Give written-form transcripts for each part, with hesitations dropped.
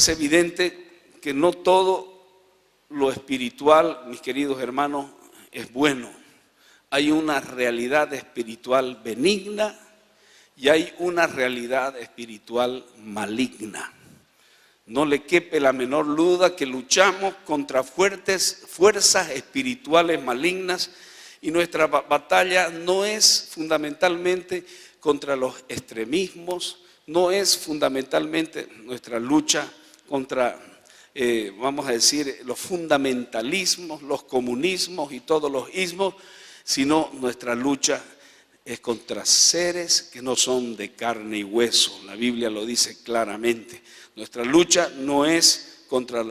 Es evidente que no todo lo espiritual, mis queridos hermanos, es bueno. Hay una realidad espiritual benigna y hay una realidad espiritual maligna. No le quepe la menor duda que luchamos contra fuertes fuerzas espirituales malignas y nuestra batalla no es fundamentalmente contra los extremismos, no es fundamentalmente nuestra lucha contra, vamos a decir, los fundamentalismos, los comunismos y todos los ismos, sino nuestra lucha es contra seres que no son de carne y hueso. La Biblia lo dice claramente. Nuestra lucha no es contra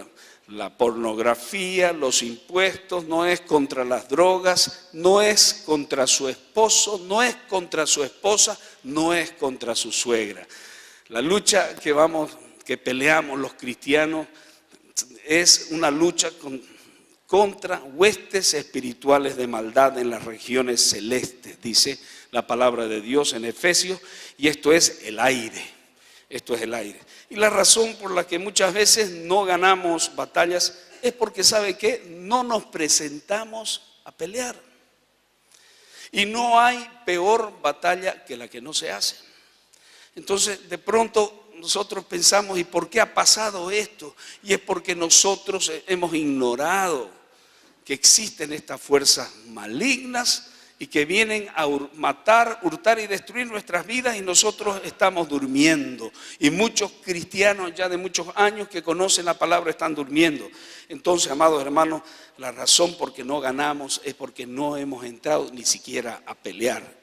la pornografía, los impuestos, no es contra las drogas, no es contra su esposo, no es contra su esposa, no es contra su suegra. La lucha que peleamos los cristianos es una lucha contra huestes espirituales de maldad en las regiones celestes, dice la palabra de Dios en Efesios, y esto es el aire, esto es el aire. Y la razón por la que muchas veces no ganamos batallas es porque, ¿sabe qué? No nos presentamos a pelear. Y no hay peor batalla que la que no se hace. Entonces, de pronto nosotros pensamos, ¿y por qué ha pasado esto? Y es porque nosotros hemos ignorado que existen estas fuerzas malignas y que vienen a matar, hurtar y destruir nuestras vidas, y nosotros estamos durmiendo. Y muchos cristianos ya de muchos años que conocen la palabra están durmiendo. Entonces, amados hermanos, la razón por que no ganamos es porque no hemos entrado ni siquiera a pelear.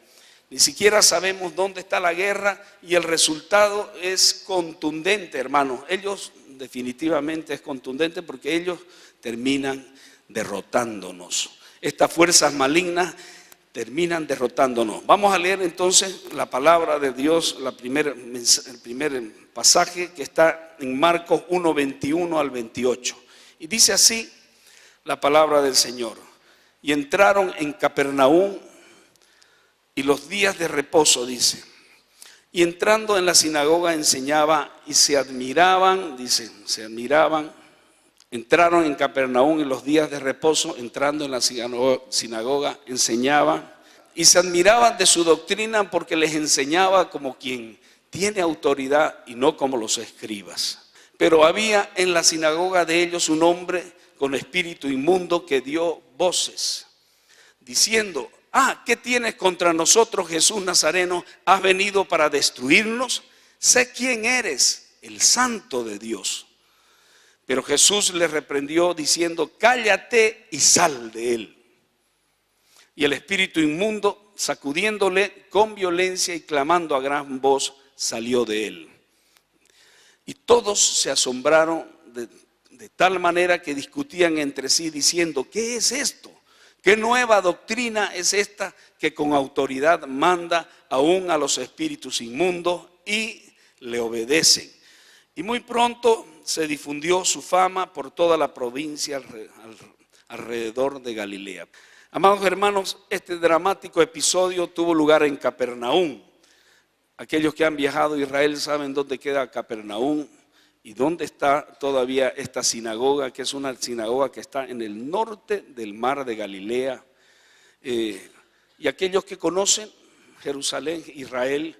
Ni siquiera sabemos dónde está la guerra y el resultado es contundente, hermanos. Ellos definitivamente es contundente porque ellos terminan derrotándonos. Estas fuerzas malignas terminan derrotándonos. Vamos a leer entonces la palabra de Dios, el primer pasaje que está en Marcos 1, 21 al 28. Y dice así la palabra del Señor. Y entraron en Capernaum y los días de reposo, dice. Y entrando en la sinagoga enseñaba y se admiraban, dice, entraron en Capernaum en los días de reposo, entrando en la sinagoga enseñaba y se admiraban de su doctrina porque les enseñaba como quien tiene autoridad y no como los escribas. Pero había en la sinagoga de ellos un hombre con espíritu inmundo que dio voces, diciendo: ¿qué tienes contra nosotros, Jesús Nazareno? ¿Has venido para destruirnos? Sé quién eres, el Santo de Dios. Pero Jesús le reprendió diciendo: cállate y sal de él. Y el espíritu inmundo, sacudiéndole con violencia y clamando a gran voz, salió de él. Y todos se asombraron de tal manera que discutían entre sí diciendo: ¿qué es esto? ¿Qué nueva doctrina es esta que con autoridad manda aún a los espíritus inmundos y le obedecen? Y muy pronto se difundió su fama por toda la provincia alrededor de Galilea. Amados hermanos, este dramático episodio tuvo lugar en Capernaum. Aquellos que han viajado a Israel saben dónde queda Capernaum y dónde está todavía esta sinagoga, que es una sinagoga que está en el norte del mar de Galilea. Y aquellos que conocen Jerusalén, Israel,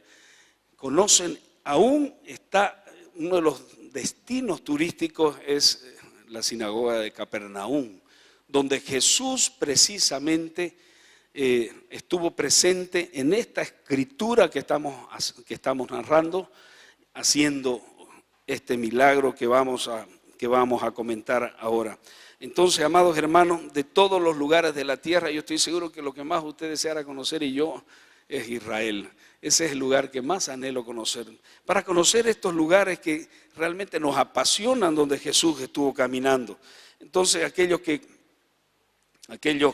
conocen, aún está uno de los destinos turísticos es la sinagoga de Capernaum, donde Jesús precisamente estuvo presente en esta escritura que estamos narrando, haciendo este milagro que vamos a comentar ahora. Entonces, amados hermanos, de todos los lugares de la tierra, yo estoy seguro que lo que más usted deseara conocer y yo es Israel. Ese es el lugar que más anhelo conocer. Para conocer estos lugares que realmente nos apasionan, donde Jesús estuvo caminando. Entonces, aquellos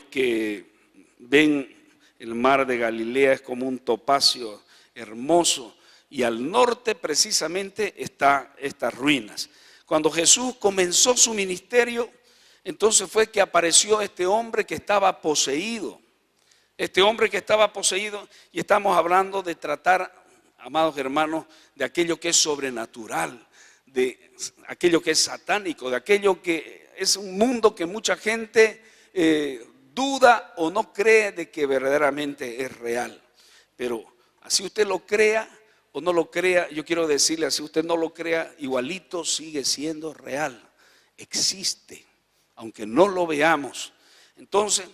que ven el mar de Galilea es como un topacio hermoso, y al norte precisamente están estas ruinas. Cuando Jesús comenzó su ministerio, entonces fue que apareció este hombre que estaba poseído. Este hombre que estaba poseído, y estamos hablando de tratar, amados hermanos, de aquello que es sobrenatural, de aquello que es satánico, de aquello que es un mundo que mucha gente duda o no cree de que verdaderamente es real. Pero así usted lo crea o no lo crea, yo quiero decirle, así usted no lo crea, igualito sigue siendo real, existe, aunque no lo veamos. Entonces,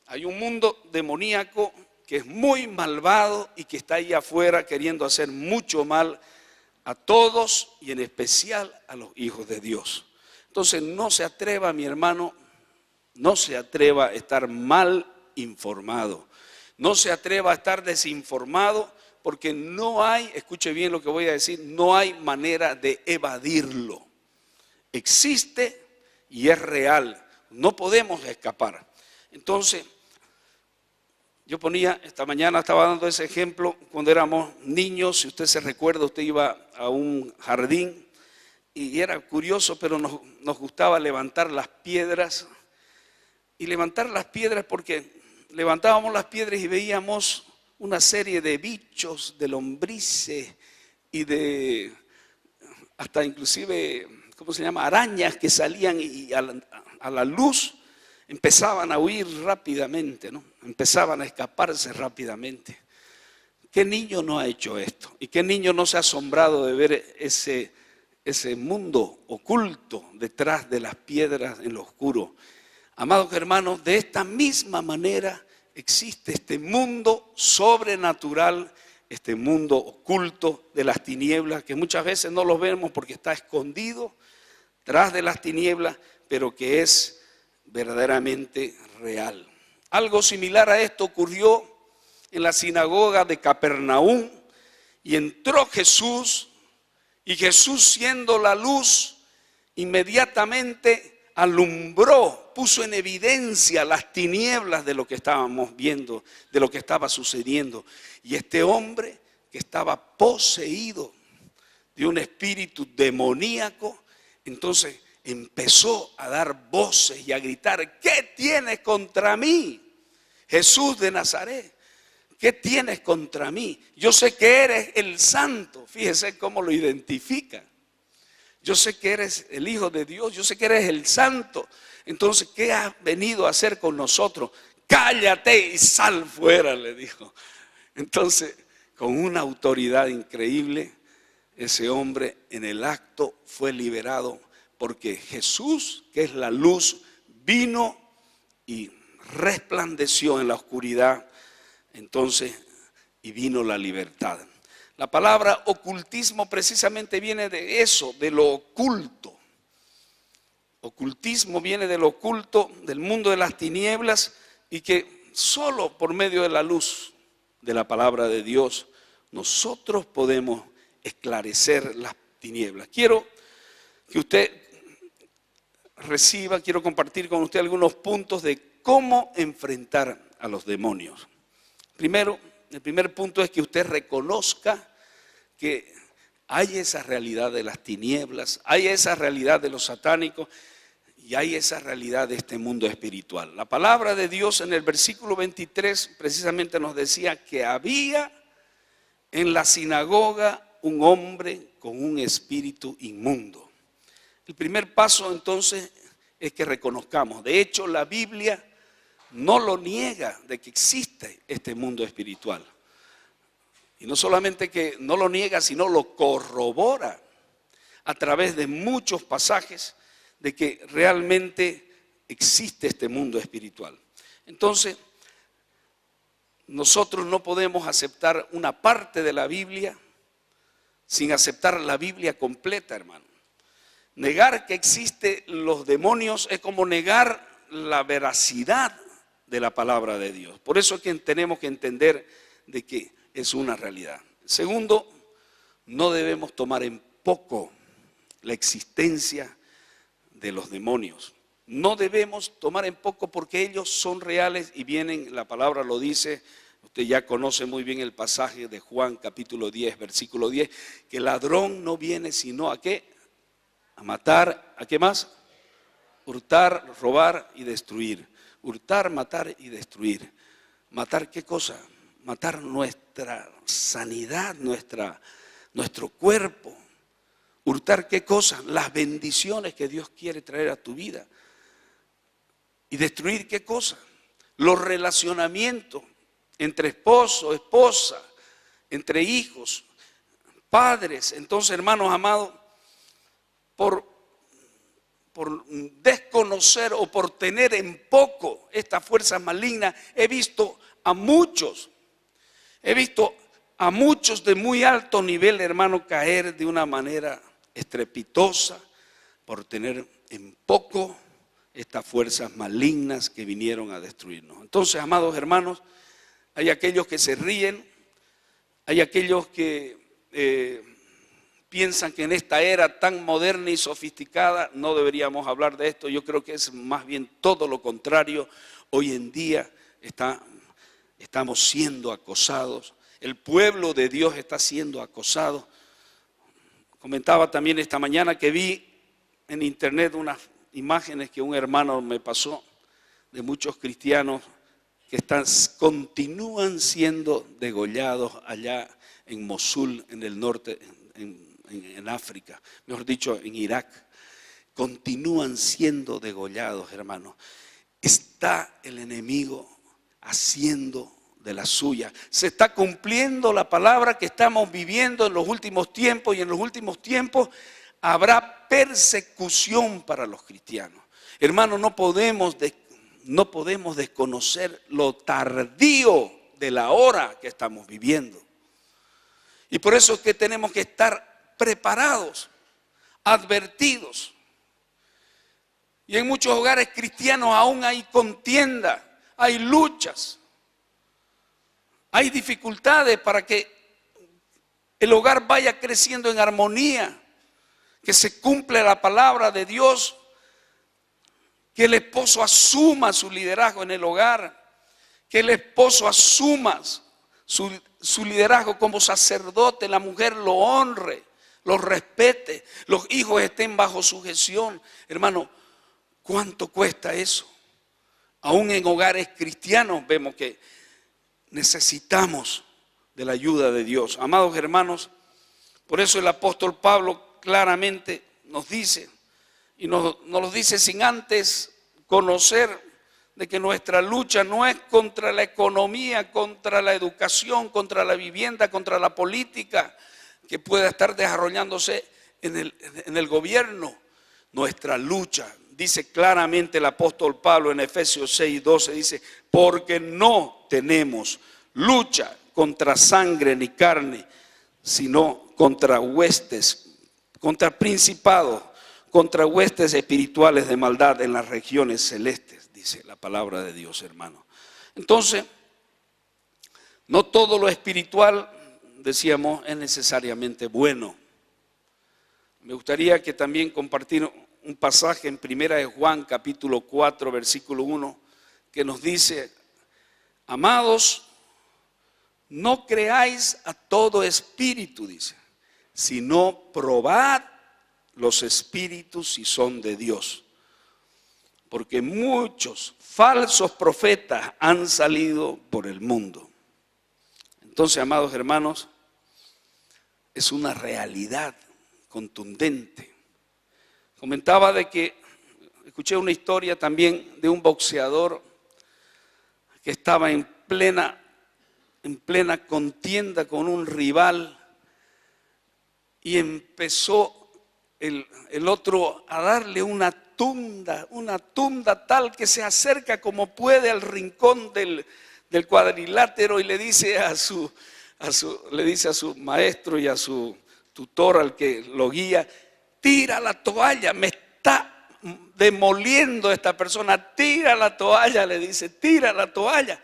hay un mundo demoníaco que es muy malvado y que está ahí afuera queriendo hacer mucho mal a todos y en especial a los hijos de Dios. Entonces, no se atreva, mi hermano, no se atreva a estar mal informado, no se atreva a estar desinformado, porque no hay, escuche bien lo que voy a decir, no hay manera de evadirlo. Existe y es real, no podemos escapar. Entonces, yo ponía, esta mañana estaba dando ese ejemplo, cuando éramos niños, si usted se recuerda, usted iba a un jardín y era curioso, pero nos gustaba levantar las piedras. Y levantar las piedras porque levantábamos las piedras y veíamos una serie de bichos, de lombrices y de hasta inclusive, ¿cómo se llama?, arañas que salían y a la luz empezaban a huir rápidamente, ¿no? Empezaban a escaparse rápidamente. ¿Qué niño no ha hecho esto? ¿Y qué niño no se ha asombrado de ver ese mundo oculto detrás de las piedras en lo oscuro? Amados hermanos, de esta misma manera existe este mundo sobrenatural, este mundo oculto de las tinieblas, que muchas veces no lo vemos porque está escondido tras de las tinieblas, pero que es verdaderamente real. Algo similar a esto ocurrió en la sinagoga de Capernaum, y entró Jesús, y Jesús, siendo la luz, inmediatamente alumbró, puso en evidencia las tinieblas de lo que estábamos viendo, de lo que estaba sucediendo. Y este hombre que estaba poseído de un espíritu demoníaco, entonces empezó a dar voces y a gritar: ¿qué tienes contra mí, Jesús de Nazaret? ¿Qué tienes contra mí? Yo sé que eres el santo. Fíjese cómo lo identifica. Yo sé que eres el Hijo de Dios, yo sé que eres el santo. Entonces, ¿qué has venido a hacer con nosotros? Cállate y sal fuera, le dijo. Entonces, con una autoridad increíble, ese hombre en el acto fue liberado, porque Jesús, que es la luz, vino y resplandeció en la oscuridad. Entonces, y vino la libertad. La palabra ocultismo precisamente viene de eso, de lo oculto. Ocultismo viene de lo oculto, del mundo de las tinieblas, y que solo por medio de la luz de la palabra de Dios nosotros podemos esclarecer las tinieblas. Quiero que usted quiero compartir con usted algunos puntos de cómo enfrentar a los demonios. Primero, el primer punto es que usted reconozca que hay esa realidad de las tinieblas, hay esa realidad de los satánicos y hay esa realidad de este mundo espiritual. La palabra de Dios en el versículo 23 precisamente nos decía que había en la sinagoga un hombre con un espíritu inmundo. El primer paso entonces es que reconozcamos. De hecho, la Biblia no lo niega de que existe este mundo espiritual. Y no solamente que no lo niega, sino lo corrobora a través de muchos pasajes de que realmente existe este mundo espiritual. Entonces, nosotros no podemos aceptar una parte de la Biblia sin aceptar la Biblia completa, hermano. Negar que existen los demonios es como negar la veracidad de la palabra de Dios. Por eso es que tenemos que entender de que es una realidad. Segundo, no debemos tomar en poco la existencia de los demonios. No debemos tomar en poco porque ellos son reales y vienen, la palabra lo dice, usted ya conoce muy bien el pasaje de Juan capítulo 10, versículo 10, que el ladrón no viene sino ¿a qué? A matar, ¿a qué más? Hurtar, robar y destruir. Hurtar, matar y destruir. ¿Matar qué cosa? Matar nuestra sanidad, nuestro cuerpo. hurtar ¿qué cosa? Las bendiciones que Dios quiere traer a tu vida. ¿Y destruir qué cosa? Los relacionamientos entre esposo, esposa, entre hijos, padres. Entonces, hermanos amados, por desconocer o por tener en poco estas fuerzas malignas, he visto a muchos de muy alto nivel, hermano, caer de una manera estrepitosa por tener en poco estas fuerzas malignas que vinieron a destruirnos. Entonces, amados hermanos, hay aquellos que se ríen, hay aquellos que piensan que en esta era tan moderna y sofisticada no deberíamos hablar de esto. Yo creo que es más bien todo lo contrario. Hoy en día estamos siendo acosados. El pueblo de Dios está siendo acosado. Comentaba también esta mañana que vi en internet unas imágenes que un hermano me pasó de muchos cristianos que continúan siendo degollados allá en Mosul, en el norte, en África, mejor dicho, en Irak. Continúan siendo degollados, hermanos. Está el enemigo haciendo de la suya. Se está cumpliendo la palabra que estamos viviendo en los últimos tiempos, y en los últimos tiempos habrá persecución para los cristianos. Hermanos, no podemos desconocer lo tardío de la hora que estamos viviendo. Y por eso es que tenemos que estar preparados, advertidos. Y en muchos hogares cristianos aún hay contienda, hay luchas, hay dificultades para que el hogar vaya creciendo en armonía, que se cumpla la palabra de Dios, que el esposo asuma su liderazgo en el hogar, que el esposo asuma su liderazgo como sacerdote, la mujer lo honre, lo respete, los hijos estén bajo sujeción. Hermano, ¿cuánto cuesta eso? Aún en hogares cristianos vemos que necesitamos de la ayuda de Dios. Amados hermanos, por eso el apóstol Pablo claramente nos dice, y nos lo dice sin antes conocer de que nuestra lucha no es contra la economía, contra la educación, contra la vivienda, contra la política que pueda estar desarrollándose en el gobierno. Nuestra lucha, dice claramente el apóstol Pablo en Efesios 6:12, dice, porque no tenemos lucha contra sangre ni carne, sino contra huestes, contra principados, contra huestes espirituales de maldad en las regiones celestes, dice la palabra de Dios, hermano. Entonces, no todo lo espiritual, decíamos, es necesariamente bueno. Me gustaría que también compartir un pasaje en 1 de Juan, capítulo 4, versículo 1, que nos dice, amados, no creáis a todo espíritu, dice, sino probad los espíritus si son de Dios. Porque muchos falsos profetas han salido por el mundo. Entonces, amados hermanos, es una realidad contundente. Comentaba de que, escuché una historia también de un boxeador que estaba en plena contienda con un rival y empezó el otro a darle una tunda tal que se acerca como puede al rincón del cuadrilátero y le dice a su maestro y a su tutor, al que lo guía, tira la toalla, me está demoliendo esta persona, tira la toalla, le dice, tira la toalla.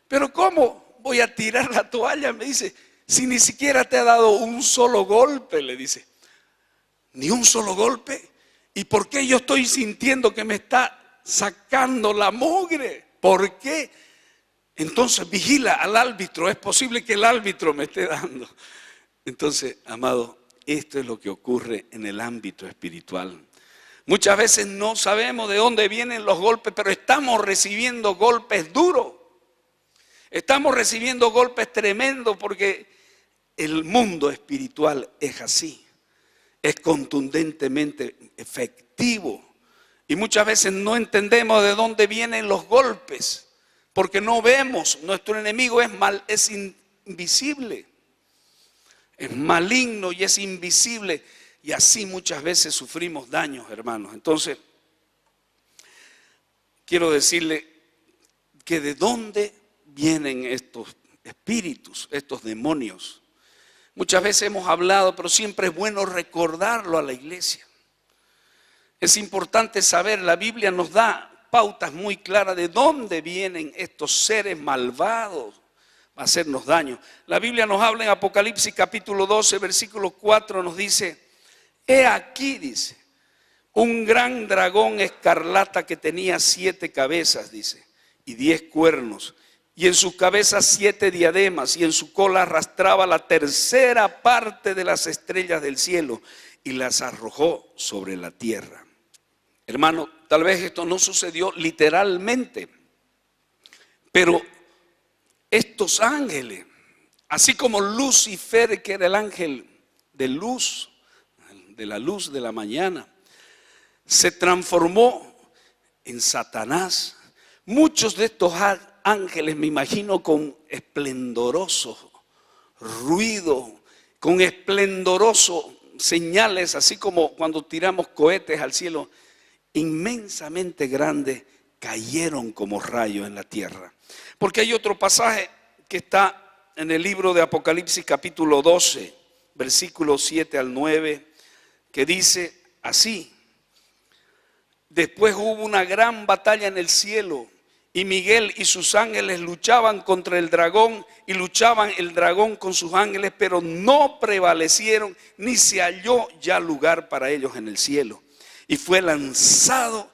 Pero ¿cómo voy a tirar la toalla? Me dice, si ni siquiera te ha dado un solo golpe, le dice. Ni un solo golpe. ¿Y por qué yo estoy sintiendo que me está sacando la mugre? ¿Por qué? Entonces vigila al árbitro, es posible que el árbitro me esté dando. Entonces, amado, esto es lo que ocurre en el ámbito espiritual. Muchas veces no sabemos de dónde vienen los golpes, pero estamos recibiendo golpes duros. Estamos recibiendo golpes tremendos porque el mundo espiritual es así. es contundentemente efectivo. Y muchas veces no entendemos de dónde vienen los golpes, porque no vemos. Nuestro enemigo es invisible, es maligno y es invisible. Y así muchas veces sufrimos daños, hermanos. Entonces, quiero decirle que de dónde vienen estos espíritus, estos demonios. Muchas veces hemos hablado, pero siempre es bueno recordarlo a la iglesia. Es importante saber, la Biblia nos da pautas muy claras de dónde vienen estos seres malvados a hacernos daño. La Biblia nos habla en Apocalipsis capítulo 12, versículo 4, nos dice: he aquí, dice, un gran dragón escarlata que tenía 7 cabezas, dice, y 10 cuernos, y en sus cabezas 7 diademas, y en su cola arrastraba la tercera parte de las estrellas del cielo, y las arrojó sobre la tierra. Hermano, tal vez esto no sucedió literalmente, pero estos ángeles, así como Lucifer, que era el ángel de luz, de la luz de la mañana, se transformó en Satanás. Muchos de estos ángeles, me imagino, con esplendoroso ruido, con esplendoroso señales, así como cuando tiramos cohetes al cielo, inmensamente grandes, cayeron como rayos en la tierra. Porque hay otro pasaje que está en el libro de Apocalipsis capítulo 12, versículos 7 al 9, que dice así: después hubo una gran batalla en el cielo, y Miguel y sus ángeles luchaban contra el dragón, y luchaban el dragón con sus ángeles, pero no prevalecieron, ni se halló ya lugar para ellos en el cielo. Y fue lanzado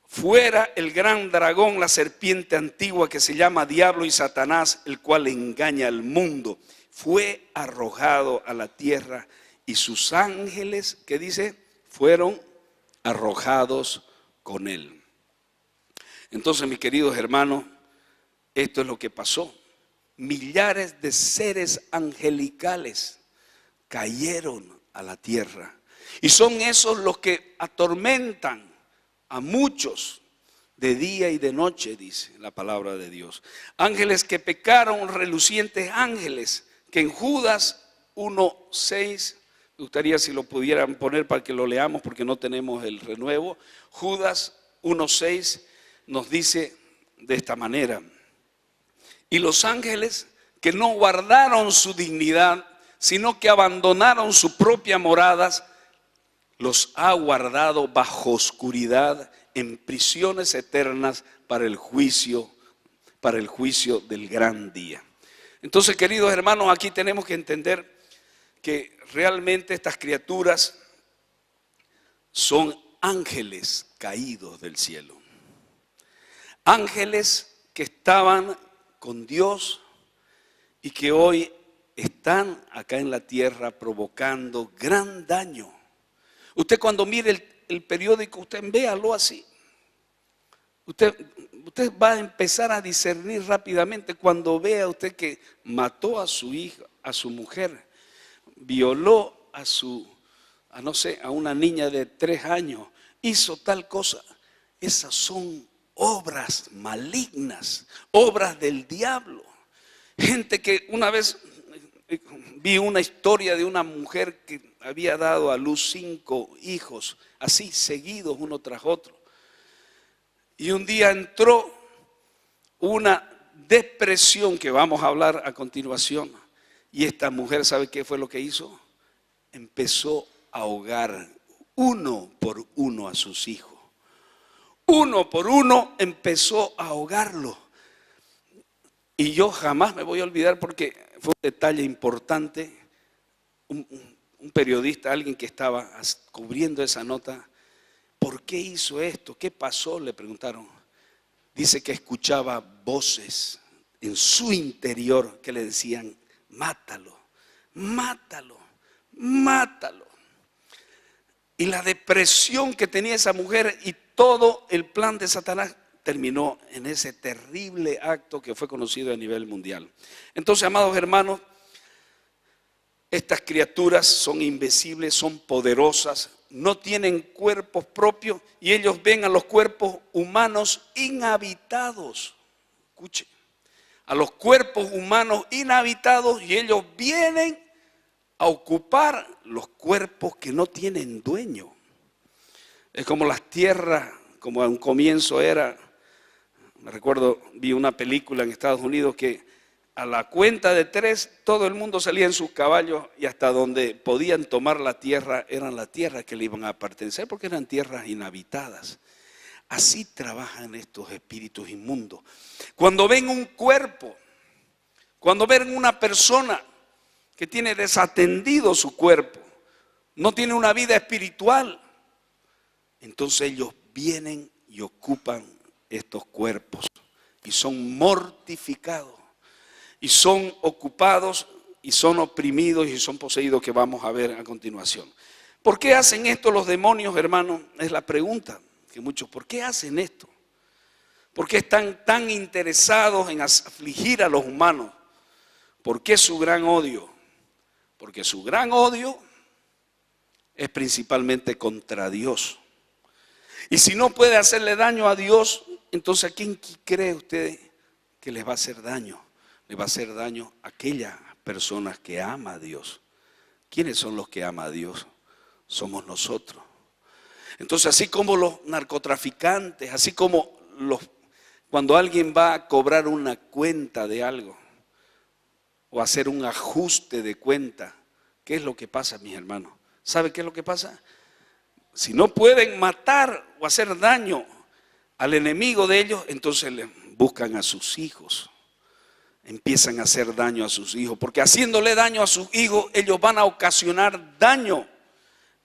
fuera el gran dragón, la serpiente antigua que se llama Diablo y Satanás, el cual engaña al mundo. Fue arrojado a la tierra y sus ángeles, ¿qué dice? Fueron arrojados con él. Entonces, mis queridos hermanos, esto es lo que pasó. Millares de seres angelicales cayeron a la tierra. Y son esos los que atormentan a muchos de día y de noche, dice la palabra de Dios. Ángeles que pecaron, relucientes ángeles, que en Judas 1:6, me gustaría si lo pudieran poner para que lo leamos porque no tenemos el renuevo. Judas 1:6 nos dice de esta manera: y los ángeles que no guardaron su dignidad, sino que abandonaron sus propias moradas, los ha guardado bajo oscuridad en prisiones eternas para el juicio del gran día. Entonces, queridos hermanos, aquí tenemos que entender que realmente estas criaturas son ángeles caídos del cielo. Ángeles que estaban con Dios y que hoy están acá en la tierra provocando gran daño. Usted cuando mire el periódico, usted véalo así. Usted va a empezar a discernir rápidamente cuando vea usted que mató a su hija, a su mujer, violó a una niña de 3 años, hizo tal cosa. Esas son obras malignas, obras del diablo. Gente que una vez vi una historia de una mujer que había dado a luz 5 hijos, así seguidos uno tras otro. Y un día entró una depresión que vamos a hablar a continuación. Y esta mujer, ¿sabe qué fue lo que hizo? Empezó a ahogar uno por uno a sus hijos. Uno por uno empezó a ahogarlo. Y yo jamás me voy a olvidar porque fue un detalle importante. Un periodista, alguien que estaba cubriendo esa nota, ¿por qué hizo esto? ¿Qué pasó? Le preguntaron. Dice que escuchaba voces en su interior que le decían: mátalo, mátalo, mátalo. Y la depresión que tenía esa mujer y todo el plan de Satanás terminó en ese terrible acto que fue conocido a nivel mundial. Entonces, amados hermanos, Estas criaturas son invisibles, son poderosas, no tienen cuerpos propios y ellos ven a los cuerpos humanos inhabitados. Escuche, a los cuerpos humanos inhabitados y ellos vienen a ocupar los cuerpos que no tienen dueño. Es como las tierras, como a un comienzo era, me recuerdo, vi una película en Estados Unidos que a la cuenta de 3 todo el mundo salía en sus caballos y hasta donde podían tomar la tierra eran las tierras que le iban a pertenecer porque eran tierras inhabitadas. Así trabajan estos espíritus inmundos. Cuando ven un cuerpo, cuando ven una persona que tiene desatendido su cuerpo, no tiene una vida espiritual, entonces ellos vienen y ocupan estos cuerpos y son mortificados y son ocupados y son oprimidos y son poseídos, que vamos a ver a continuación. ¿Por qué hacen esto los demonios, hermanos? Es la pregunta que muchos, ¿por qué hacen esto? ¿Por qué están tan interesados en afligir a los humanos? ¿Por qué su gran odio? Porque su gran odio es principalmente contra Dios. Y si no puede hacerle daño a Dios, entonces ¿a quién cree usted que les va a hacer daño? Le va a hacer daño a aquellas personas que ama a Dios. ¿Quiénes son los que ama a Dios? Somos nosotros. Entonces, así como los narcotraficantes, así como cuando alguien va a cobrar una cuenta de algo o hacer un ajuste de cuenta, ¿qué es lo que pasa, mis hermanos? ¿Sabe qué es lo que pasa? Si no pueden matar o hacer daño al enemigo de ellos, entonces le buscan a sus hijos. Empiezan a hacer daño a sus hijos, porque haciéndole daño a sus hijos, ellos van a ocasionar daño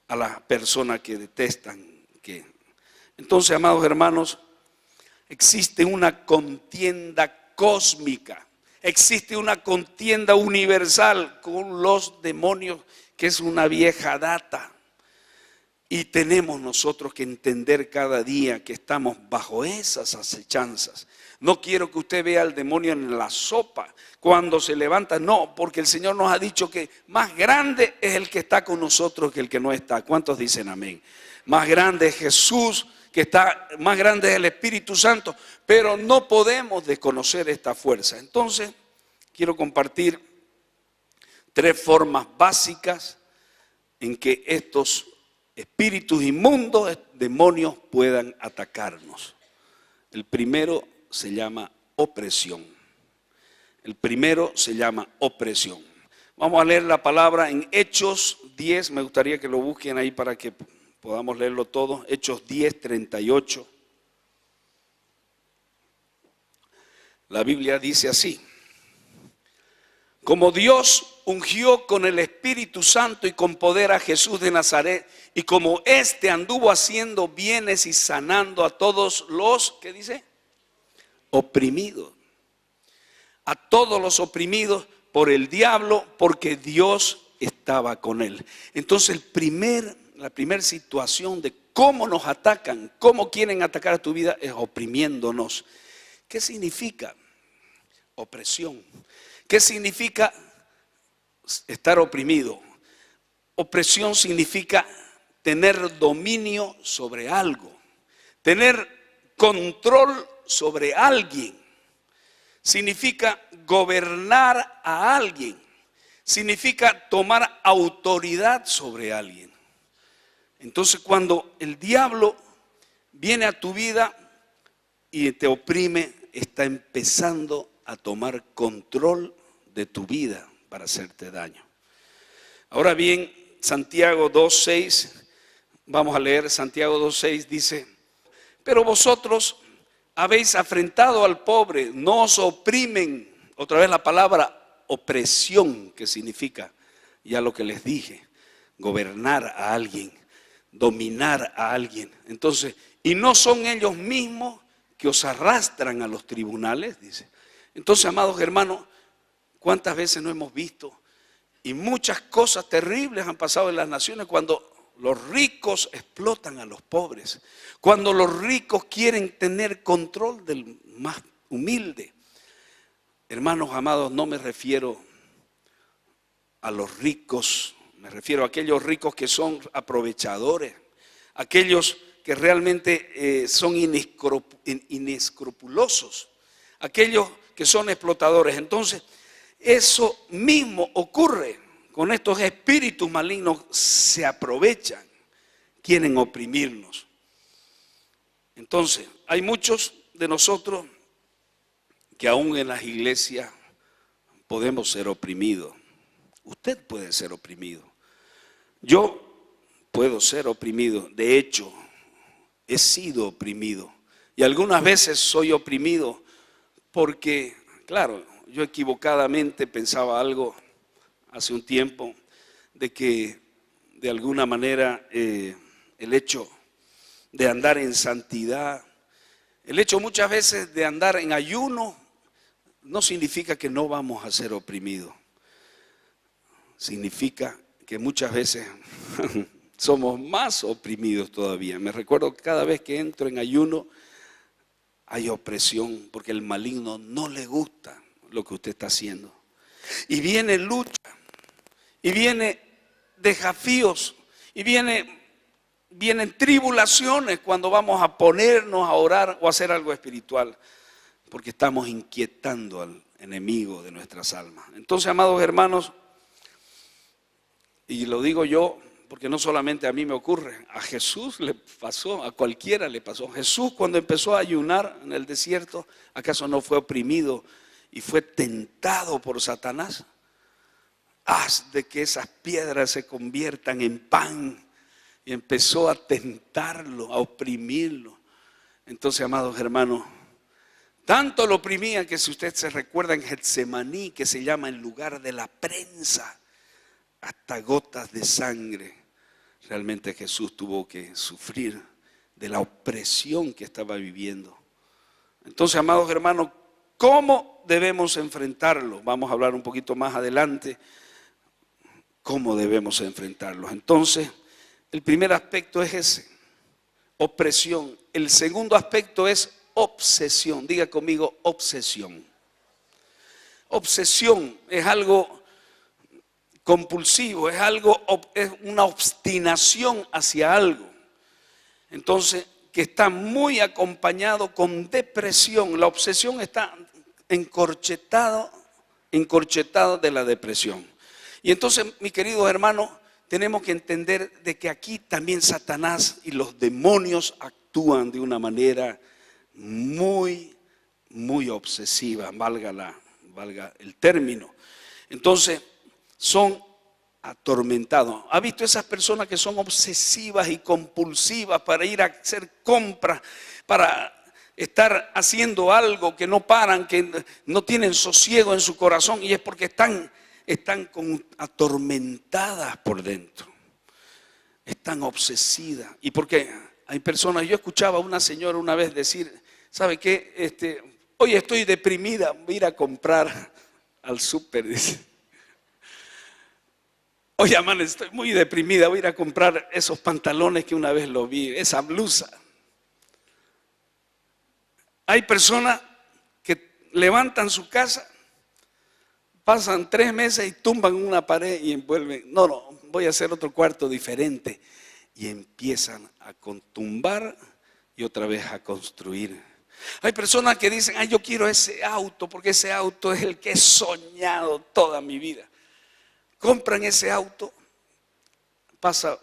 a la persona que detestan. Entonces, amados hermanos, existe una contienda cósmica, existe una contienda universal con los demonios, que es una vieja data. Y tenemos nosotros que entender cada día que estamos bajo esas acechanzas. No quiero que usted vea al demonio en la sopa cuando se levanta, no, porque el Señor nos ha dicho que más grande es el que está con nosotros que el que no está. ¿Cuántos dicen amén? Más grande es Jesús, más grande es el Espíritu Santo, pero no podemos desconocer esta fuerza. Entonces, quiero compartir 3 formas básicas en que estos espíritus inmundos, demonios, puedan atacarnos. El primero se llama opresión. El primero se llama opresión. Vamos a leer la palabra en Hechos 10. Me gustaría que lo busquen ahí para que podamos leerlo todo. Hechos 10, 38. La Biblia dice así: como Dios ungió con el Espíritu Santo y con poder a Jesús de Nazaret, y como éste anduvo haciendo bienes y sanando a todos los, ¿qué dice? Oprimidos. A todos los oprimidos por el diablo, porque Dios estaba con él. Entonces la primera situación de cómo nos atacan, cómo quieren atacar a tu vida, es oprimiéndonos. ¿Qué significa opresión? ¿Qué significa estar oprimido? Opresión significa tener dominio sobre algo, tener control sobre alguien. Significa gobernar a alguien. Significa tomar autoridad sobre alguien. Entonces, cuando el diablo viene a tu vida y te oprime, está empezando a tomar control de tu vida para hacerte daño. Ahora bien, Santiago 2:6, vamos a leer Santiago 2:6, dice: pero vosotros habéis afrentado al pobre, no os oprimen. Otra vez la palabra opresión, que significa ya lo que les dije, gobernar a alguien, dominar a alguien. Entonces, y no son ellos mismos que os arrastran a los tribunales, dice. Entonces, amados hermanos, ¿cuántas veces no hemos visto? Y muchas cosas terribles han pasado en las naciones cuando los ricos explotan a los pobres, cuando los ricos quieren tener control del más humilde. Hermanos amados, no me refiero a los ricos, me refiero a aquellos ricos que son aprovechadores, aquellos que realmente son inescrupulosos, aquellos que son explotadores. Entonces, eso mismo ocurre con estos espíritus malignos, se aprovechan, quieren oprimirnos. Entonces, hay muchos de nosotros que aún en las iglesias podemos ser oprimidos. Usted puede ser oprimido. Yo puedo ser oprimido. De hecho, he sido oprimido. Y algunas veces soy oprimido porque, claro, yo equivocadamente pensaba algo hace un tiempo de que de alguna manera el hecho de andar en santidad, el hecho muchas veces de andar en ayuno, no significa que no vamos a ser oprimidos. Significa que muchas veces somos más oprimidos todavía. Me recuerdo que cada vez que entro en ayuno hay opresión porque el maligno no le gusta lo que usted está haciendo. Y viene lucha, y viene desafíos, y vienen tribulaciones cuando vamos a ponernos a orar o a hacer algo espiritual, porque estamos inquietando al enemigo de nuestras almas. Entonces, amados hermanos, y lo digo yo porque no solamente a mí me ocurre, a Jesús le pasó, a cualquiera le pasó. Jesús, cuando empezó a ayunar en el desierto, ¿acaso no fue oprimido y fue tentado por Satanás? Haz de que esas piedras se conviertan en pan. Y empezó a tentarlo, a oprimirlo. Entonces, amados hermanos, tanto lo oprimía que, si usted se recuerda, en Getsemaní, que se llama el lugar de la prensa, hasta gotas de sangre, realmente Jesús tuvo que sufrir de la opresión que estaba viviendo. Entonces, amados hermanos, ¿cómo debemos enfrentarlo? Vamos a hablar un poquito más adelante, ¿cómo debemos enfrentarlo? Entonces, el primer aspecto es ese, opresión. El segundo aspecto es obsesión. Diga conmigo, obsesión. Obsesión es algo compulsivo, es una obstinación hacia algo. Entonces, que está muy acompañado con depresión. La obsesión está encorchetado de la depresión. Y entonces, mis queridos hermanos, tenemos que entender de que aquí también Satanás y los demonios actúan de una manera muy, muy obsesiva, valga el término. Entonces, son atormentados. ¿Ha visto esas personas que son obsesivas y compulsivas para ir a hacer compras, para estar haciendo algo, que no paran, que no tienen sosiego en su corazón? Y es porque están atormentadas por dentro, están obsesivas. Y porque hay personas, yo escuchaba a una señora una vez decir, ¿sabe qué? Hoy estoy deprimida, voy a ir a comprar al súper, dice. Oye, man, estoy muy deprimida, voy a ir a comprar esos pantalones que una vez lo vi, esa blusa. Hay personas que levantan su casa, pasan 3 meses y tumban una pared y envuelven. No, voy a hacer otro cuarto diferente. Y empiezan a tumbar y otra vez a construir. Hay personas que dicen, yo quiero ese auto porque ese auto es el que he soñado toda mi vida. Compran ese auto, pasa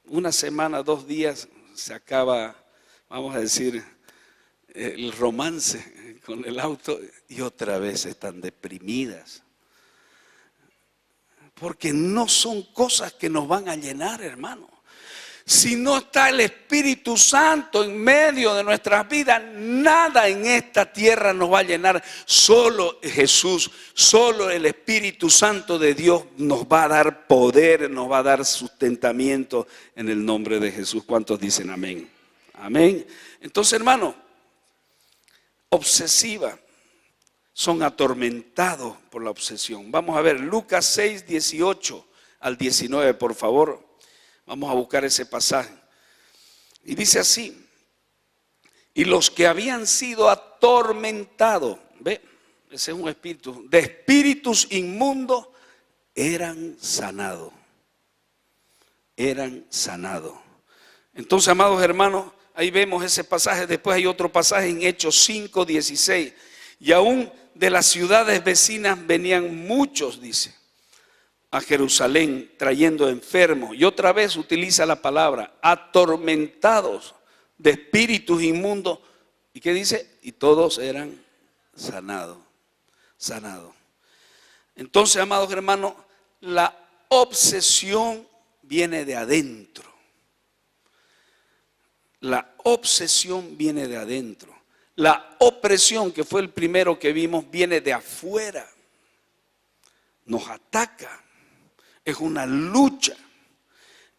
una semana, 2 días, se acaba, vamos a decir, el romance con el auto y otra vez están deprimidas. Porque no son cosas que nos van a llenar, hermano. Si no está el Espíritu Santo en medio de nuestras vidas, nada en esta tierra nos va a llenar. Solo Jesús, solo el Espíritu Santo de Dios nos va a dar poder, nos va a dar sustentamiento en el nombre de Jesús. ¿Cuántos dicen amén? Amén. Entonces, hermano, obsesiva, son atormentados por la obsesión. Vamos a ver Lucas 6, 18 al 19, por favor. Vamos a buscar ese pasaje. Y dice así: y los que habían sido atormentados, ve, ese es un espíritu, de espíritus inmundos, eran sanados. Eran sanados. Entonces, amados hermanos, ahí vemos ese pasaje. Después hay otro pasaje en Hechos 5:16. Y aún de las ciudades vecinas venían muchos, dice, a Jerusalén trayendo enfermos. Y otra vez utiliza la palabra atormentados de espíritus inmundos. ¿Y qué dice? Y todos eran sanados. Sanados. Entonces, amados hermanos, la obsesión viene de adentro. La obsesión viene de adentro. La opresión, que fue el primero que vimos, viene de afuera. Nos ataca. Es una lucha.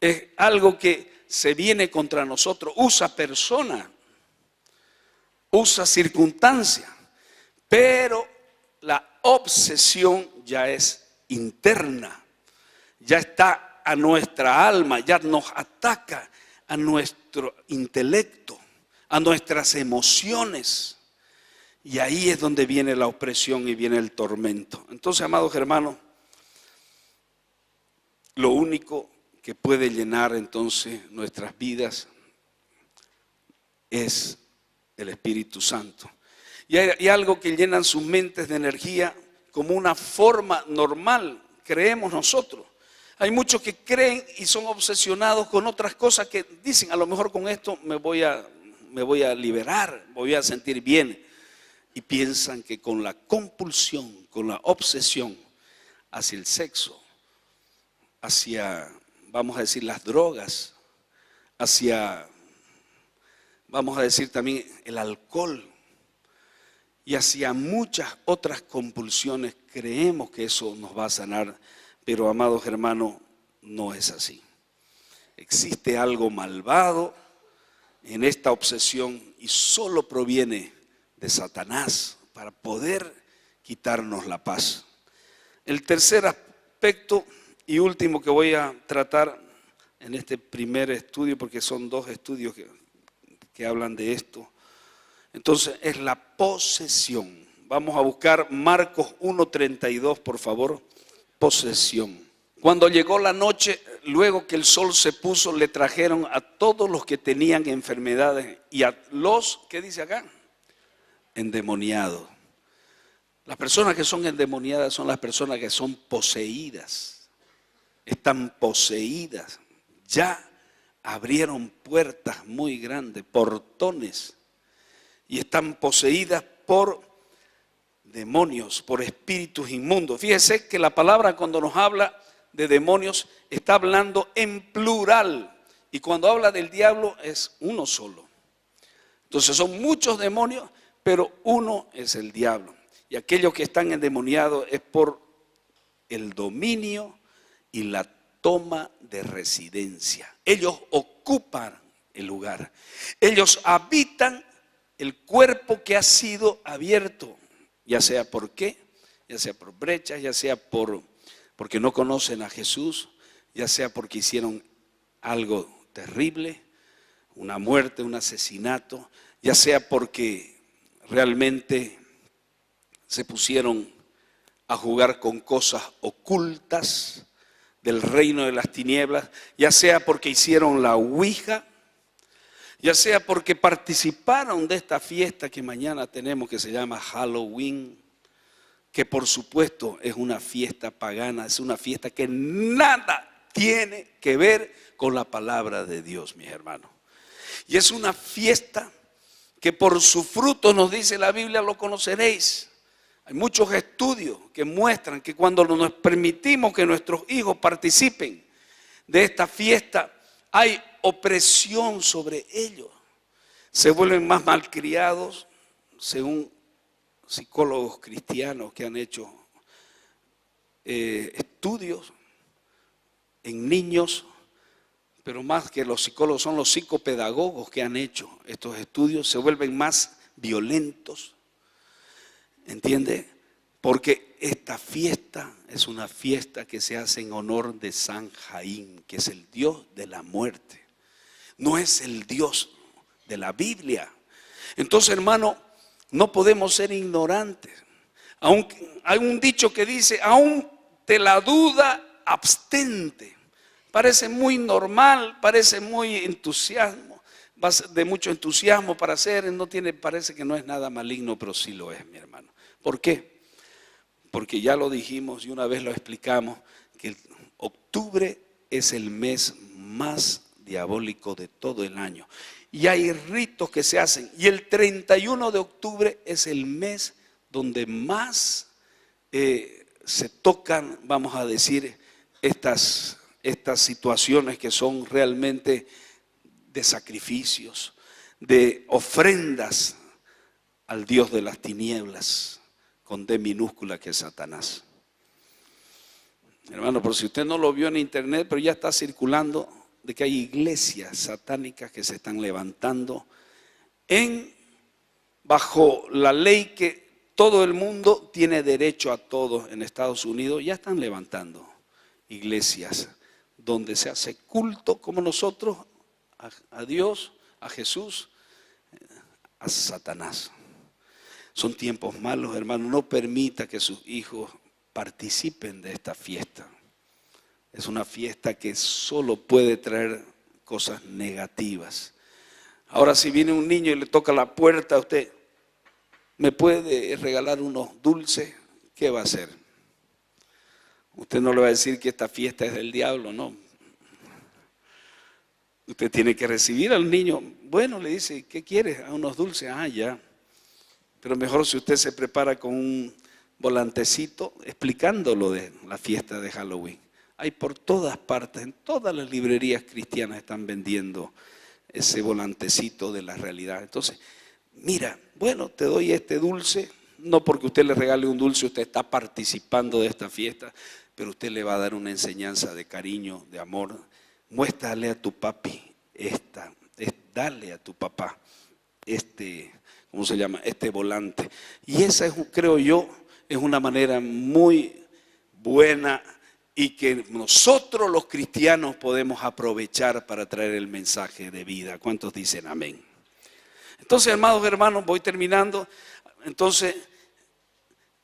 Es algo que se viene contra nosotros. Usa personas. Usa circunstancias. Pero la obsesión ya es interna. Ya está a nuestra alma. Ya nos ataca a nuestro intelecto, a nuestras emociones. Y ahí es donde viene la opresión y viene el tormento. Entonces, amados hermanos, lo único que puede llenar entonces nuestras vidas es el Espíritu Santo. Y hay algo que llenan sus mentes de energía como una forma normal, creemos nosotros. Hay muchos que creen y son obsesionados con otras cosas que dicen, a lo mejor con esto me voy a liberar, me voy a sentir bien. Y piensan que con la compulsión, con la obsesión hacia el sexo, hacia, vamos a decir, las drogas, hacia, vamos a decir también, el alcohol, y hacia muchas otras compulsiones, creemos que eso nos va a sanar. Pero, amados hermanos, no es así. Existe algo malvado en esta obsesión y solo proviene de Satanás para poder quitarnos la paz. El tercer aspecto y último que voy a tratar en este primer estudio, porque son dos estudios que hablan de esto, entonces es la posesión. Vamos a buscar Marcos 1:32, por favor. Posesión. Cuando llegó la noche, luego que el sol se puso, le trajeron a todos los que tenían enfermedades y a los, ¿qué dice acá? Endemoniados. Las personas que son endemoniadas son las personas que son poseídas. Están poseídas. Ya abrieron puertas muy grandes, portones, y están poseídas por demonios, por espíritus inmundos. Fíjese que la palabra, cuando nos habla de demonios, está hablando en plural, y cuando habla del diablo es uno solo. Entonces son muchos demonios, pero uno es el diablo. Y aquellos que están endemoniados es por el dominio y la toma de residencia. Ellos ocupan el lugar. Ellos habitan el cuerpo que ha sido abierto. Ya sea por qué, ya sea por brechas, ya sea porque no conocen a Jesús, ya sea porque hicieron algo terrible, una muerte, un asesinato, ya sea porque realmente se pusieron a jugar con cosas ocultas del reino de las tinieblas, ya sea porque hicieron la ouija, ya sea porque participaron de esta fiesta que mañana tenemos, que se llama Halloween, que por supuesto es una fiesta pagana, es una fiesta que nada tiene que ver con la palabra de Dios, mis hermanos. Y es una fiesta que por su fruto, nos dice la Biblia, lo conoceréis. Hay muchos estudios que muestran que cuando nos permitimos que nuestros hijos participen de esta fiesta, hay opresión sobre ellos. Se vuelven más malcriados, según psicólogos cristianos que han hecho estudios en niños, pero más que los psicólogos son los psicopedagogos que han hecho estos estudios. Se vuelven más violentos, ¿entiende? Porque esta fiesta es una fiesta que se hace en honor de San Jaín, que es el Dios de la muerte. No es el Dios de la Biblia. Entonces, hermano, no podemos ser ignorantes. Aunque hay un dicho que dice, aún de la duda, abstente. Parece muy normal, parece muy entusiasmo, de mucho entusiasmo para hacer, parece que no es nada maligno, pero sí lo es, mi hermano. ¿Por qué? Porque ya lo dijimos y una vez lo explicamos, que octubre es el mes más diabólico de todo el año. Y hay ritos que se hacen. Y el 31 de octubre es el mes donde más se tocan, vamos a decir, estas situaciones que son realmente de sacrificios, de ofrendas al Dios de las tinieblas, con D minúscula, que es Satanás. Hermano, por si usted no lo vio en internet, pero ya está circulando de que hay iglesias satánicas que se están levantando bajo la ley que todo el mundo tiene derecho a todo en Estados Unidos. Ya están levantando iglesias donde se hace culto como nosotros a Dios, a Jesús, a Satanás. Son tiempos malos, hermano. No permita que sus hijos participen de esta fiesta. Es una fiesta que solo puede traer cosas negativas. Ahora, si viene un niño y le toca la puerta a usted, ¿me puede regalar unos dulces? ¿Qué va a hacer? Usted no le va a decir que esta fiesta es del diablo, no. Usted tiene que recibir al niño. Bueno, le dice, ¿qué quieres? Unos dulces. Ah, ya. Pero mejor si usted se prepara con un volantecito explicándolo de la fiesta de Halloween. Hay por todas partes, en todas las librerías cristianas están vendiendo ese volantecito de la realidad. Entonces, mira, bueno, te doy este dulce, no porque usted le regale un dulce, usted está participando de esta fiesta, pero usted le va a dar una enseñanza de cariño, de amor. Muéstrale a tu papi dale a tu papá ¿cómo se llama? Este volante. Y esa creo yo, es una manera muy buena y que nosotros los cristianos podemos aprovechar para traer el mensaje de vida. ¿Cuántos dicen amén? Entonces, amados hermanos, voy terminando. Entonces,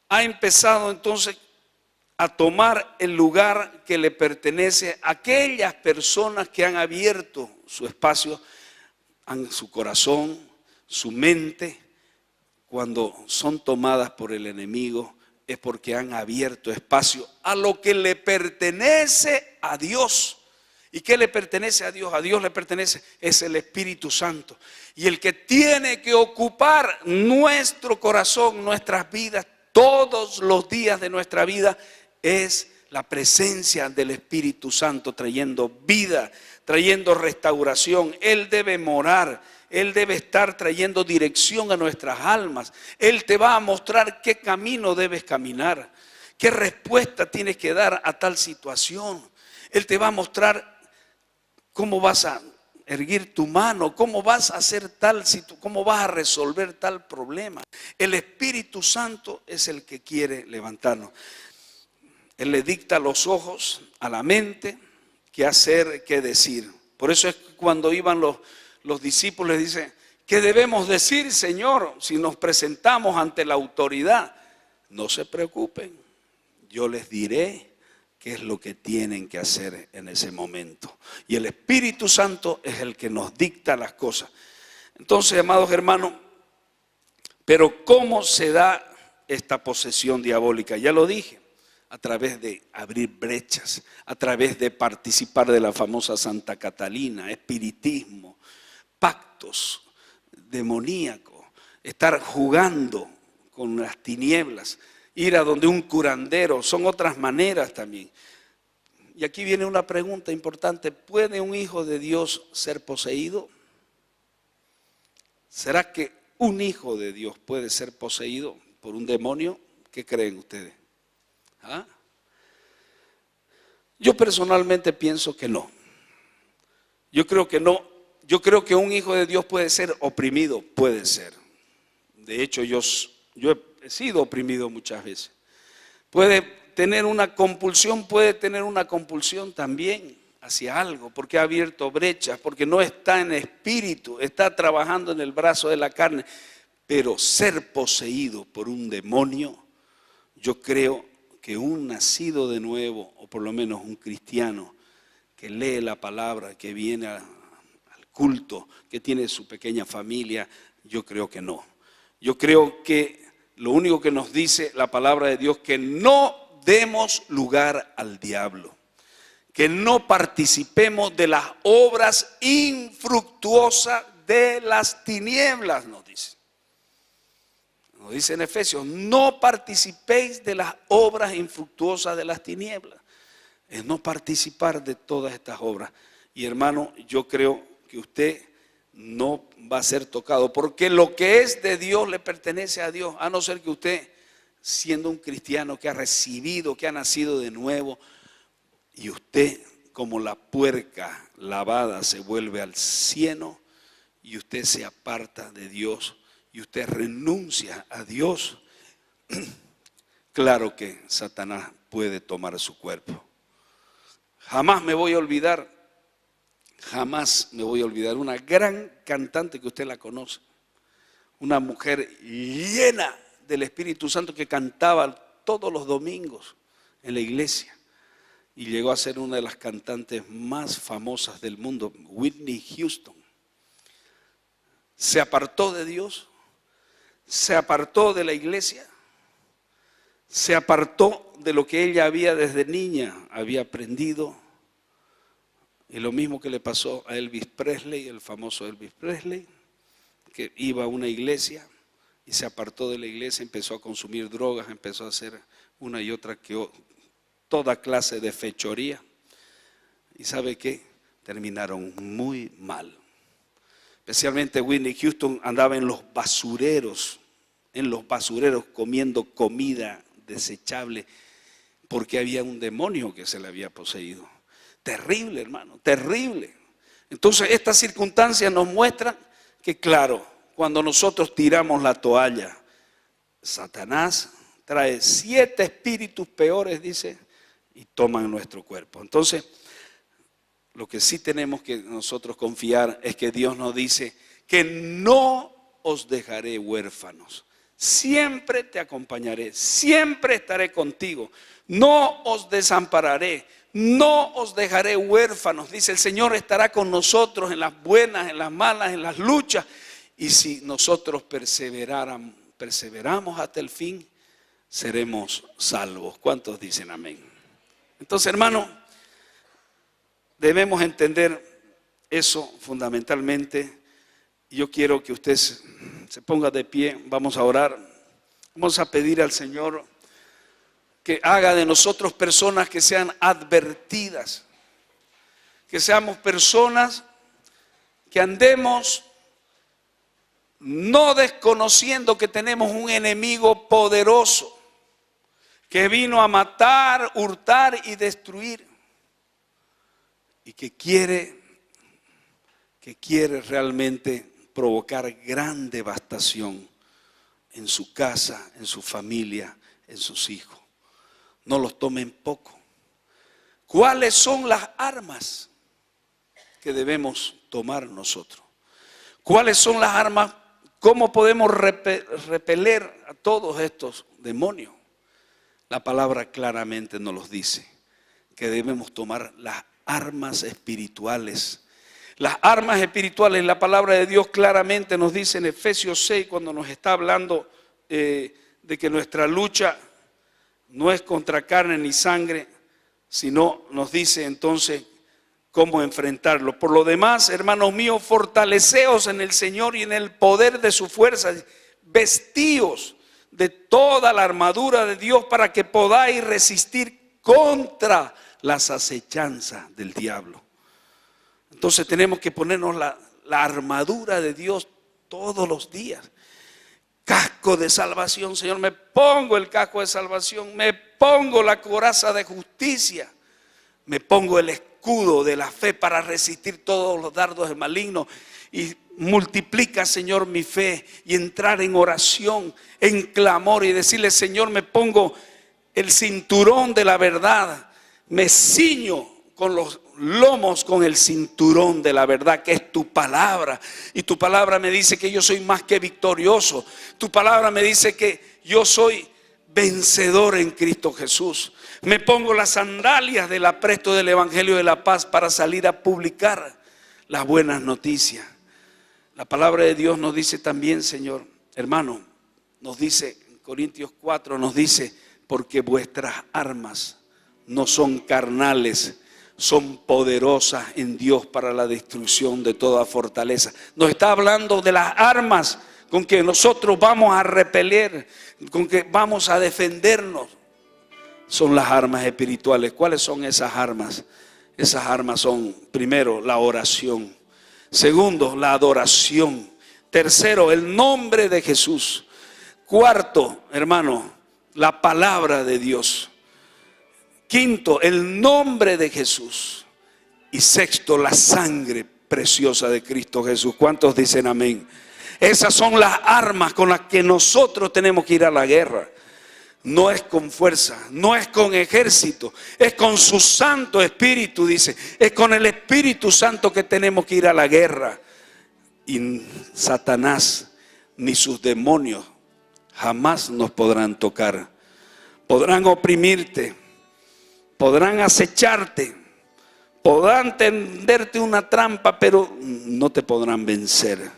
ha empezado entonces a tomar el lugar que le pertenece a aquellas personas que han abierto su espacio, su corazón, su mente. Cuando son tomadas por el enemigo es porque han abierto espacio a lo que le pertenece a Dios. ¿Y qué le pertenece a Dios? A Dios le pertenece, es el Espíritu Santo. Y el que tiene que ocupar nuestro corazón, nuestras vidas, todos los días de nuestra vida, es la presencia del Espíritu Santo trayendo vida, trayendo restauración. Él debe morar, Él debe estar trayendo dirección a nuestras almas. Él te va a mostrar qué camino debes caminar, qué respuesta tienes que dar a tal situación. Él te va a mostrar cómo vas a erguir tu mano, cómo vas a hacer cómo vas a resolver tal problema. El Espíritu Santo es el que quiere levantarnos. Él le dicta los ojos a la mente, qué hacer, qué decir. Por eso es que cuando iban los discípulos, les dicen, ¿qué debemos decir, Señor, si nos presentamos ante la autoridad? No se preocupen, yo les diré qué es lo que tienen que hacer en ese momento. Y el Espíritu Santo es el que nos dicta las cosas. Entonces, amados hermanos, pero ¿cómo se da esta posesión diabólica? Ya lo dije. A través de abrir brechas, a través de participar de la famosa Santa Catalina, espiritismo, pactos demoníacos, estar jugando con las tinieblas, ir a donde un curandero, son otras maneras también. Y aquí viene una pregunta importante, ¿puede un hijo de Dios ser poseído? ¿Será que un hijo de Dios puede ser poseído por un demonio? ¿Qué creen ustedes? ¿Ah? Yo personalmente pienso que no. Yo creo que no. Yo creo que un hijo de Dios puede ser oprimido, puede ser. De hecho, yo he sido oprimido muchas veces. Puede tener una compulsión también hacia algo, porque ha abierto brechas, porque no está en espíritu, está trabajando en el brazo de la carne. Pero ser poseído por un demonio, yo creo que un nacido de nuevo, o por lo menos un cristiano, que lee la palabra, que viene al culto, que tiene su pequeña familia, yo creo que no. Yo creo que lo único que nos dice la palabra de Dios, que no demos lugar al diablo, que no participemos de las obras infructuosas de las tinieblas, nos dice. Nos dice en Efesios, no participéis de las obras infructuosas de las tinieblas. Es no participar de todas estas obras. Y hermano, yo creo que usted no va a ser tocado, porque lo que es de Dios le pertenece a Dios, a no ser que usted, siendo un cristiano que ha recibido, que ha nacido de nuevo, y usted como la puerca lavada se vuelve al cieno, y usted se aparta de Dios, y usted renuncia a Dios, claro que Satanás puede tomar su cuerpo. Jamás me voy a olvidar una gran cantante que usted la conoce, una mujer llena del Espíritu Santo que cantaba todos los domingos en la iglesia y llegó a ser una de las cantantes más famosas del mundo, Whitney Houston. Se apartó de Dios, se apartó de la iglesia, se apartó de lo que ella había desde niña, había aprendido. Y lo mismo que le pasó a Elvis Presley, el famoso Elvis Presley, que iba a una iglesia y se apartó de la iglesia, empezó a consumir drogas, empezó a hacer una y otra, toda clase de fechoría. ¿Y sabe qué? Terminaron muy mal. Especialmente Whitney Houston andaba en los basureros comiendo comida desechable porque había un demonio que se le había poseído. Terrible, hermano, terrible. Entonces estas circunstancias nos muestran que, claro, cuando nosotros tiramos la toalla, Satanás trae 7 espíritus peores, dice, y toman nuestro cuerpo. Entonces, lo que sí tenemos que nosotros confiar es que Dios nos dice que no os dejaré huérfanos. Siempre te acompañaré, siempre estaré contigo, no os desampararé, no os dejaré huérfanos. Dice, el Señor estará con nosotros en las buenas, en las malas, en las luchas. Y si nosotros perseveramos hasta el fin, seremos salvos. ¿Cuántos dicen amén? Entonces, hermano, debemos entender eso fundamentalmente. Yo quiero que usted se ponga de pie, vamos a orar, vamos a pedir al Señor que haga de nosotros personas que sean advertidas, que seamos personas que andemos no desconociendo que tenemos un enemigo poderoso que vino a matar, hurtar y destruir y que quiere realmente provocar gran devastación en su casa, en su familia, en sus hijos. No los tomen poco. ¿Cuáles son las armas que debemos tomar nosotros? ¿Cuáles son las armas? ¿Cómo podemos repeler a todos estos demonios? La palabra claramente nos los dice, que debemos tomar las armas espirituales. Las armas espirituales, la palabra de Dios claramente nos dice en Efesios 6, cuando nos está hablando de que nuestra lucha no es contra carne ni sangre, sino nos dice entonces cómo enfrentarlo. Por lo demás, hermanos míos, fortaleceos en el Señor y en el poder de su fuerza, vestíos de toda la armadura de Dios para que podáis resistir contra las acechanzas del diablo. Entonces tenemos que ponernos la armadura de Dios todos los días. Casco de salvación, Señor, me pongo el casco de salvación, me pongo la coraza de justicia, me pongo el escudo de la fe para resistir todos los dardos del maligno. Y multiplica, Señor, mi fe y entrar en oración, en clamor y decirle, Señor, me pongo el cinturón de la verdad, me ciño con los lomos con el cinturón de la verdad, que es tu palabra. Y tu palabra me dice que yo soy más que victorioso. Tu palabra me dice que yo soy vencedor en Cristo Jesús. Me pongo las sandalias del apresto del Evangelio de la paz para salir a publicar las buenas noticias. La palabra de Dios nos dice también, Señor, hermano, nos dice en Corintios 4, nos dice, porque vuestras armas no son carnales, son poderosas en Dios para la destrucción de toda fortaleza. Nos está hablando de las armas con que nosotros vamos a repeler, con que vamos a defendernos. Son las armas espirituales. ¿Cuáles son esas armas? Esas armas son, primero, la oración. Segundo, la adoración. Tercero, el nombre de Jesús. Cuarto, hermano, la palabra de Dios. Quinto, el nombre de Jesús. Y sexto, la sangre preciosa de Cristo Jesús. ¿Cuántos dicen amén? Esas son las armas con las que nosotros tenemos que ir a la guerra. No es con fuerza, no es con ejército, es con su Santo Espíritu, dice. Es con el Espíritu Santo que tenemos que ir a la guerra. Y Satanás ni sus demonios jamás nos podrán tocar. Podrán oprimirte, podrán acecharte, podrán tenderte una trampa, pero no te podrán vencer.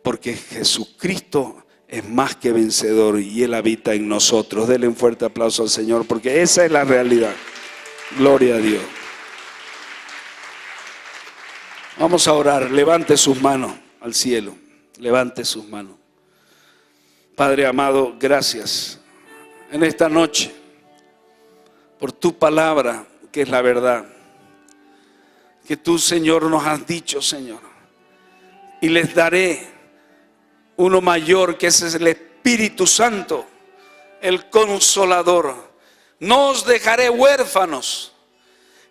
Porque Jesucristo es más que vencedor y Él habita en nosotros. Denle un fuerte aplauso al Señor, porque esa es la realidad. Gloria a Dios. Vamos a orar. Levante sus manos al cielo. Levante sus manos. Padre amado, gracias en esta noche por tu palabra, que es la verdad. Que tú, Señor, nos has dicho, Señor. Y les daré uno mayor, que ese es el Espíritu Santo, el Consolador. No os dejaré huérfanos,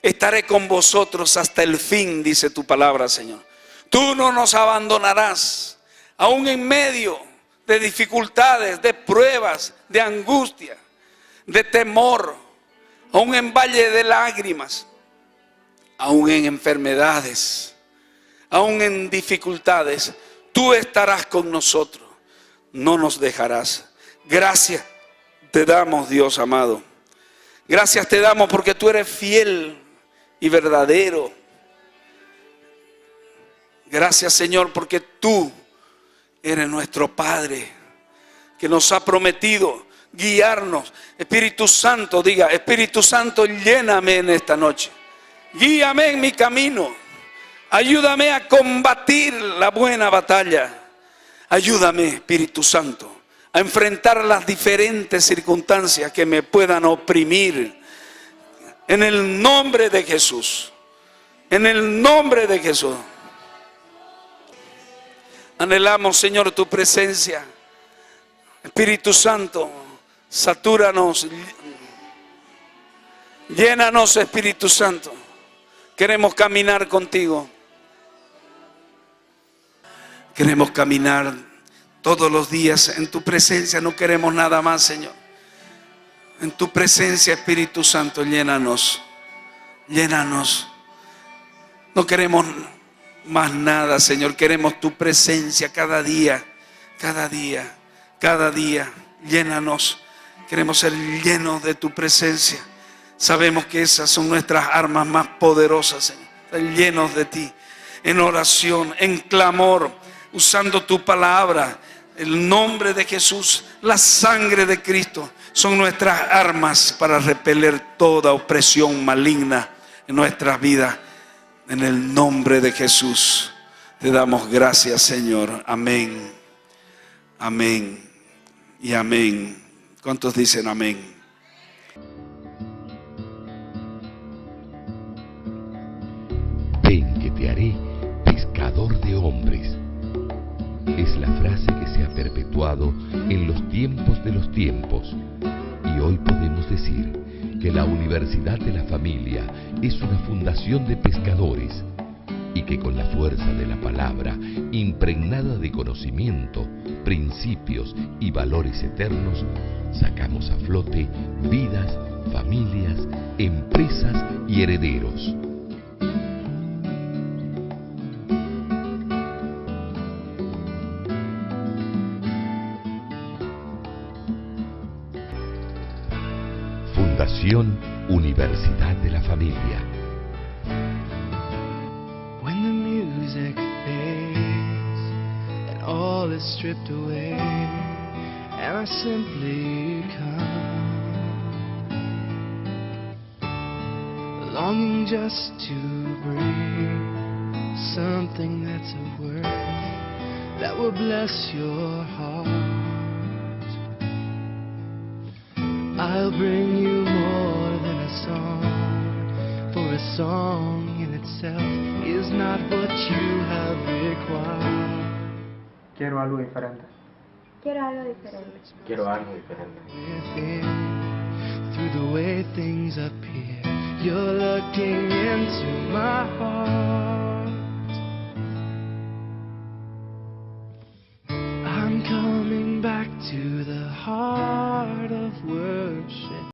estaré con vosotros hasta el fin, dice tu palabra, Señor. Tú no nos abandonarás, aún en medio de dificultades, de pruebas, de angustia, de temor, aún en valle de lágrimas, aún en enfermedades, aún en dificultades. Tú estarás con nosotros, no nos dejarás. Gracias te damos, Dios amado. Gracias te damos porque tú eres fiel y verdadero. Gracias, Señor, porque tú eres nuestro Padre, que nos ha prometido guiarnos. Espíritu Santo, diga, Espíritu Santo, lléname en esta noche. Guíame en mi camino. Ayúdame a combatir la buena batalla. Ayúdame, Espíritu Santo, a enfrentar las diferentes circunstancias que me puedan oprimir. En el nombre de Jesús. En el nombre de Jesús. Anhelamos, Señor, tu presencia. Espíritu Santo, satúranos. Llénanos, Espíritu Santo. Queremos caminar contigo. Queremos caminar todos los días en tu presencia. No queremos nada más, Señor. En tu presencia, Espíritu Santo, llénanos. Llénanos. No queremos más nada, Señor. Queremos tu presencia cada día. Cada día. Cada día. Llénanos. Queremos ser llenos de tu presencia. Sabemos que esas son nuestras armas más poderosas, Señor. Estar llenos de ti. En oración, en clamor, usando tu palabra, el nombre de Jesús, la sangre de Cristo, son nuestras armas para repeler toda opresión maligna en nuestras vidas. En el nombre de Jesús te damos gracias, Señor. Amén, amén y amén. ¿Cuántos dicen amén? Ven que te haré pescador de hombres. Es la frase que se ha perpetuado en los tiempos de los tiempos. Y hoy podemos decir que la Universidad de la Familia es una fundación de pescadores y que con la fuerza de la palabra, impregnada de conocimiento, principios y valores eternos, sacamos a flote vidas, familias, empresas y herederos. Fundación Universidad de la Familia. When the music fades and all is stripped away, and I simply come, longing just to breathe something that's of worth that will bless your heart. I'll bring you more than a song, for a song in itself is not what you have required. Quiero algo diferente. Quiero algo diferente. Quiero algo diferente. Within, through the way things appear, you're looking into my heart.